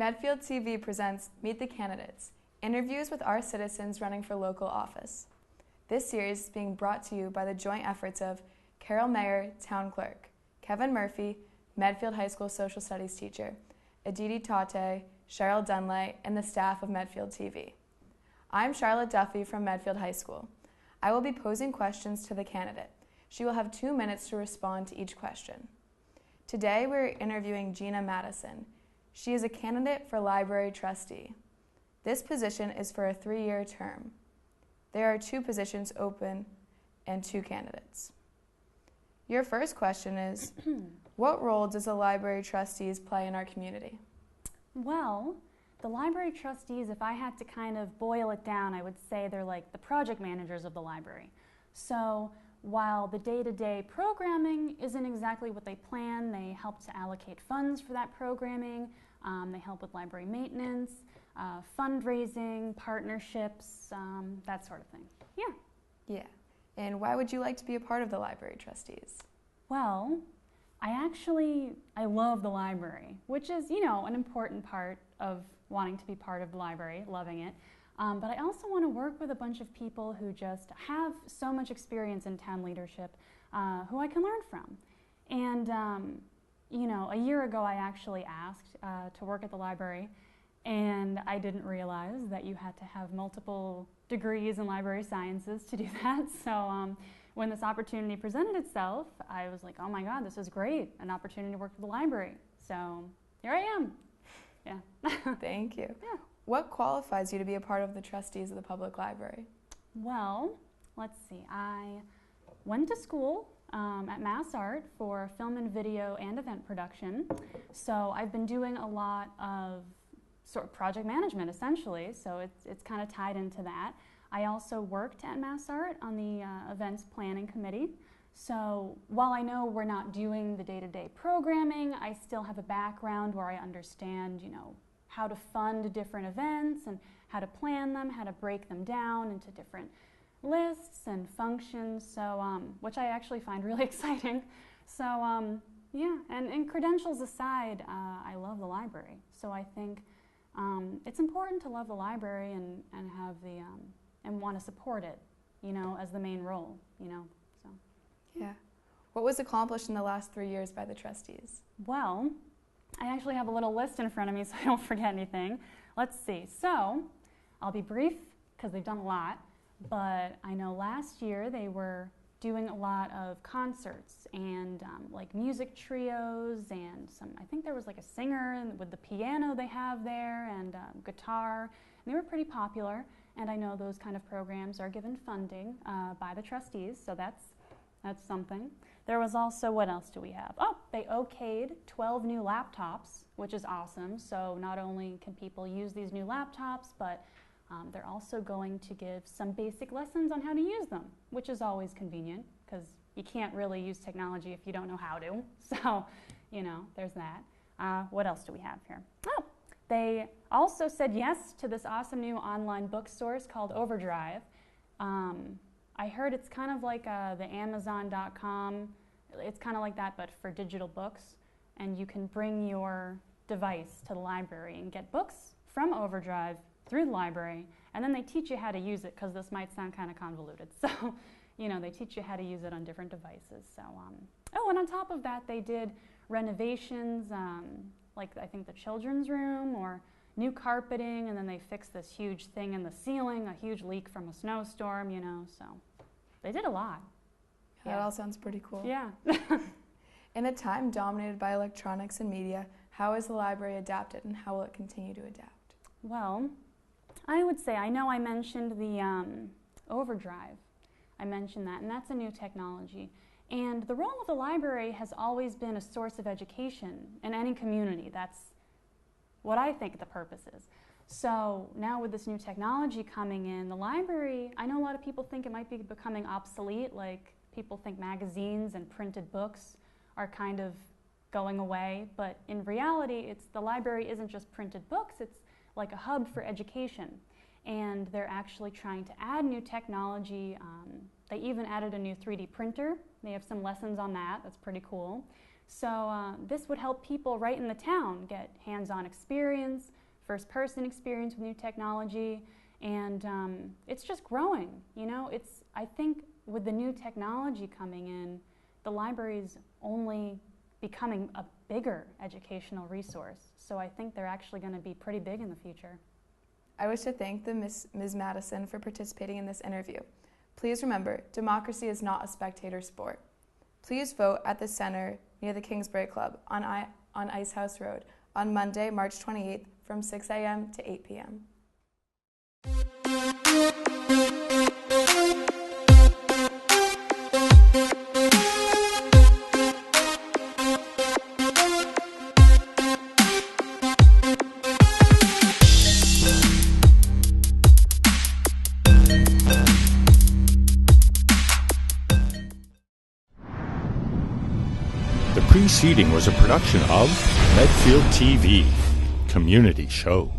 Medfield TV presents Meet the Candidates, interviews with our citizens running for local office. This series is being brought to you by the joint efforts of Carol Mayer, Town Clerk, Kevin Murphy, Medfield High School Social Studies teacher, Aditi Tate, Cheryl Dunlay, and the staff of Medfield TV. I'm Charlotte Duffy from Medfield High School. I will be posing questions to the candidate. She will have 2 minutes to respond to each question. Today we're interviewing Geena Matuson. She is a candidate for library trustee. This position is for a 3-year term. There are 2 positions open and 2 candidates. Your first question is, what role does the library trustees play in our community? Well, the library trustees, if I had to kind of boil it down, I would say they're like the project managers of the library. So while the day-to-day programming isn't exactly what they plan, they help to allocate funds for that programming, they help with library maintenance, fundraising, partnerships, that sort of thing. Yeah. And why would you like to be a part of the library trustees? Well, I love the library, which is, an important part of wanting to be part of the library, loving it. But I also want to work with a bunch of people who just have so much experience in town leadership, who I can learn from. And, a year ago I actually asked to work at the library, and I didn't realize that you had to have multiple degrees in library sciences to do that. So when this opportunity presented itself, I was like, oh my God, this is great, an opportunity to work for the library. So here I am. Yeah. Thank you. Yeah. What qualifies you to be a part of the trustees of the public library? Well, let's see. I went to school at Mass Art for film and video and event production. So I've been doing a lot of sort of project management, essentially. So it's kind of tied into that. I also worked at Mass Art on the events planning committee. So while I know we're not doing the day-to-day programming, I still have a background where I understand, how to fund different events and how to plan them, how to break them down into different lists and functions, so which I actually find really exciting. So yeah, and credentials aside, I love the library. So I think it's important to love the library and have the and want to support it, as the main role, so. Yeah. What was accomplished in the last 3 years by the trustees? Well, I actually have a little list in front of me so I don't forget anything. Let's see. So I'll be brief because they've done a lot, but I know last year they were doing a lot of concerts and like music trios and I think there was like a singer with the piano they have there and guitar. And they were pretty popular, and I know those kind of programs are given funding by the trustees, so that's something. There was also, what else do we have? Oh, they okayed 12 new laptops, which is awesome. So not only can people use these new laptops, but they're also going to give some basic lessons on how to use them, which is always convenient because you can't really use technology if you don't know how to. So, there's that. What else do we have here? Oh, they also said yes to this awesome new online bookstores called Overdrive. I heard it's kind of like the Amazon.com. It's kind of like that, but for digital books. And you can bring your device to the library and get books from Overdrive through the library. And then they teach you how to use it, because this might sound kind of convoluted. So, they teach you how to use it on different devices. So, oh, and on top of that, they did renovations, like I think the children's room or new carpeting, and then they fixed this huge thing in the ceiling, a huge leak from a snowstorm, so they did a lot. Yeah. That all sounds pretty cool. Yeah. In a time dominated by electronics and media, how has the library adapted and how will it continue to adapt? Well, I would say, I know I mentioned the Overdrive. I mentioned that, and that's a new technology. And the role of the library has always been a source of education in any community. That's what I think the purpose is. So now with this new technology coming in, the library, I know a lot of people think it might be becoming obsolete, like people think magazines and printed books are kind of going away, but in reality, the library isn't just printed books, it's like a hub for education. And they're actually trying to add new technology. They even added a new 3D printer. They have some lessons on that. That's pretty cool. So this would help people right in the town get hands-on experience, first-person experience with new technology, and it's just growing. You know, I think with the new technology coming in, the library's only becoming a bigger educational resource. So I think they're actually going to be pretty big in the future. I wish to thank Ms. Matuson for participating in this interview. Please remember, democracy is not a spectator sport. Please vote at the center near the Kingsbury Club on Icehouse Road on Monday, March 28th from 6 a.m. to 8 p.m. The preceding was a production of Medfield TV, Community Show.